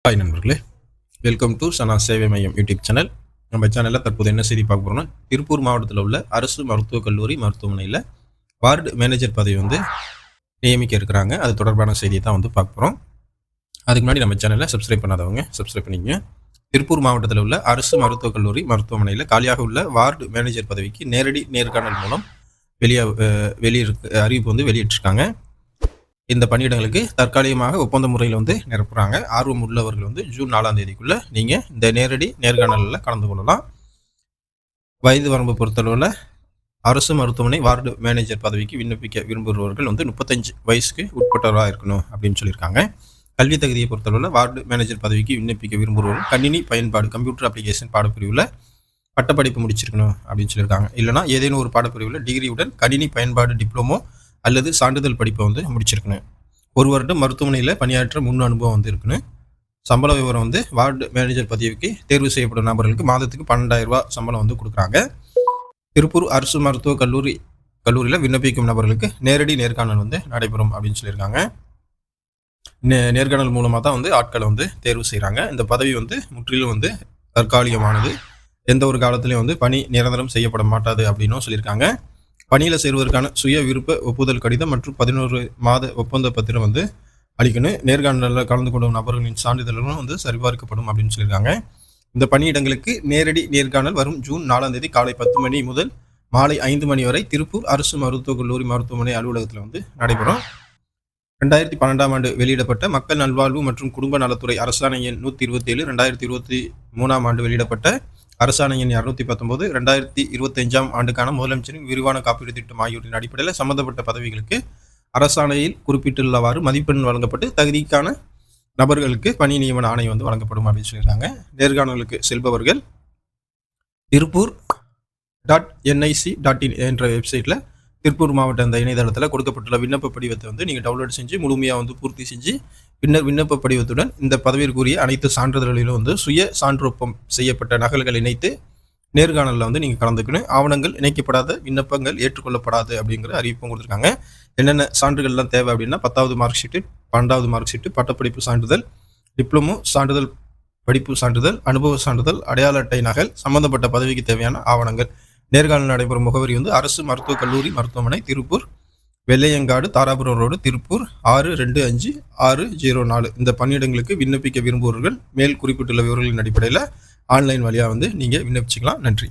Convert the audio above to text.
Hi நண்பர்களே, welcome to சனா சேவை மையம் யூடியூப் சேனல். நம்ம சேனலில் தற்போது என்ன செய்தி பார்க்க போகிறோம்னா, திருப்பூர் மாவட்டத்தில் உள்ள அரசு மருத்துவக் கல்லூரி மருத்துவமனையில் வார்டு மேனேஜர் பதவி நியமிக்க இருக்கிறாங்க. அது தொடர்பான செய்தியை தான் பார்க்க போகிறோம். அதுக்கு முன்னாடி நம்ம சேனலை சப்ஸ்கிரைப் பண்ணாதவங்க சப்ஸ்கிரைப் பண்ணிக்கங்க. திருப்பூர் மாவட்டத்தில் உள்ள அரசு மருத்துவக் கல்லூரி மருத்துவமனையில் காலியாக உள்ள வார்டு மேனேஜர் பதவிக்கு நேரடி நேர்காணல் மூலம் அறிவிப்பு வெளியிட்டிருக்காங்க. இந்த பணியிடங்களுக்கு தற்காலிகமாக ஒப்பந்த முறையில் நிரப்புறாங்க. ஆர்வம் உள்ளவர்கள் ஜூன் 4ஆம் தேதிக்குள்ள நீங்க இந்த நேரடி நேர்காணலில் கலந்து கொள்ளலாம். வயது வரம்பு பொறுத்தளவில் அரசு மருத்துவமனை வார்டு மேனேஜர் பதவிக்கு விண்ணப்பிக்க விரும்புபவர்கள் 35 வயசுக்கு உட்பட்டவராக இருக்கணும் அப்படின்னு சொல்லியிருக்காங்க. கல்வி தகுதியை பொறுத்தளவில் வார்டு மேனேஜர் பதவிக்கு விண்ணப்பிக்க விரும்புபவர்கள் கணினி பயன்பாடு கம்ப்யூட்டர் அப்ளிகேஷன் பாடப்பிரிவில் பட்டப்படிப்பு முடிச்சிருக்கணும் அப்படின்னு சொல்லியிருக்காங்க. இல்லைனா ஏதேனும் ஒரு பாடப்பிரிவில் டிகிரியுடன் கணினி பயன்பாடு டிப்ளமோ அல்லது சான்றிதழ் படிப்பை முடிச்சிருக்கணும். 1 வருடம் மருத்துவமனையில் பணியாற்ற முன் அனுபவம் இருக்கணும். சம்பள விவரம் வார்டு மேனேஜர் பதவிக்கு தேர்வு செய்யப்படும் நபர்களுக்கு மாதத்துக்கு 12,000 ரூபாய் சம்பளம் கொடுக்குறாங்க. திருப்பூர் அரசு மருத்துவக் கல்லூரியில் விண்ணப்பிக்கும் நபர்களுக்கு நேரடி நேர்காணல் நடைபெறும் அப்படின்னு சொல்லியிருக்காங்க. நேர்காணல் மூலமாக தான் ஆட்களை தேர்வு செய்கிறாங்க. இந்த பதவி முற்றிலும் தற்காலிகமானது. எந்த ஒரு காலத்திலையும் பணி நிரந்தரம் செய்யப்பட மாட்டாது அப்படின்னும் சொல்லியிருக்காங்க. பணியில் சேருவதற்கான சுய விருப்ப ஒப்புதல் கடிதம் மற்றும் 11 மாத ஒப்பந்த பத்திரம் அளிக்கணும். நேர்காணலில் கலந்து கொள்ளும் நபர்களின் சான்றிதழ்களும் சரிபார்க்கப்படும் அப்படின்னு சொல்லியிருக்காங்க. இந்த பணியிடங்களுக்கு நேரடி நேர்காணல் வரும் ஜூன் 4ஆம் தேதி காலை 10 மணி முதல் மாலை 5 மணி வரை திருப்பூர் அரசு மருத்துவக் கல்லூரி மருத்துவமனை அலுவலகத்தில் நடைபெறும். 2012ஆம் ஆண்டு வெளியிடப்பட்ட மக்கள் நல்வாழ்வு மற்றும் குடும்ப நலத்துறை அரசாணை எண் 127, 2023ஆம் ஆண்டு வெளியிடப்பட்ட அரசாணை எண் 219, 2025ஆம் ஆண்டுக்கான முதலமைச்சரின் விரிவான காப்பீடு திட்டம் ஆகியவற்றின் அடிப்படையில் சம்பந்தப்பட்ட பதவிகளுக்கு அரசாணையில் குறிப்பிட்டுள்ளவாறு மதிப்பெண் வழங்கப்பட்டு தகுதிக்கான நபர்களுக்கு பணி நியமன ஆணை வழங்கப்படும் அப்படின்னு சொல்லியிருக்காங்க. நேர்காணலுக்கு செல்பவர்கள் திருப்பூர்.nic.in என்ற வெப்சைட்டில் திருப்பூர் மாவட்ட இந்த இணையதளத்தில் கொடுக்கப்பட்டுள்ள விண்ணப்ப படிவத்தை நீங்கள் டவுன்லோட் செஞ்சு முழுமையாக பூர்த்தி செஞ்சு பின்னர் விண்ணப்ப படிவத்துடன் இந்த பதவிக்குரிய அனைத்து சான்றிதழ்களிலும் சுய சான்றொப்பம் செய்யப்பட்ட நகல்கள் இணைத்து நேர்காணலில் நீங்கள் கலந்துக்கணும். ஆவணங்கள் இணைக்கப்படாத விண்ணப்பங்கள் ஏற்றுக்கொள்ளப்படாது அப்படிங்கிற அறிவிப்பும் கொடுத்துருக்காங்க. என்னென்ன சான்றுகள்லாம் தேவை அப்படின்னா 10வது மார்க் ஷீட்டு, 12வது மார்க் ஷீட்டு, பட்டப்படிப்பு சான்றிதழ், டிப்ளமோ சான்றிதழ், படிப்பு சான்றிதழ், அனுபவ சான்றிதழ், அடையாள அட்டை நகல், சம்பந்தப்பட்ட பதவிக்கு தேவையான ஆவணங்கள். நேர்காணல் நடைபெறும் முகவரி அரசு மருத்துவக் கல்லூரி மருத்துவமனை, திருப்பூர், வெள்ளையங்காடு, தாராபுரம் ரோடு, திருப்பூர் 625604. இந்த பணியிடங்களுக்கு விண்ணப்பிக்க விரும்புபவர்கள் மேல் குறிப்பிட்டுள்ள விவரங்களின் அடிப்படையில் ஆன்லைன் வழியாக நீங்கள் விண்ணப்பிச்சுக்கலாம். நன்றி.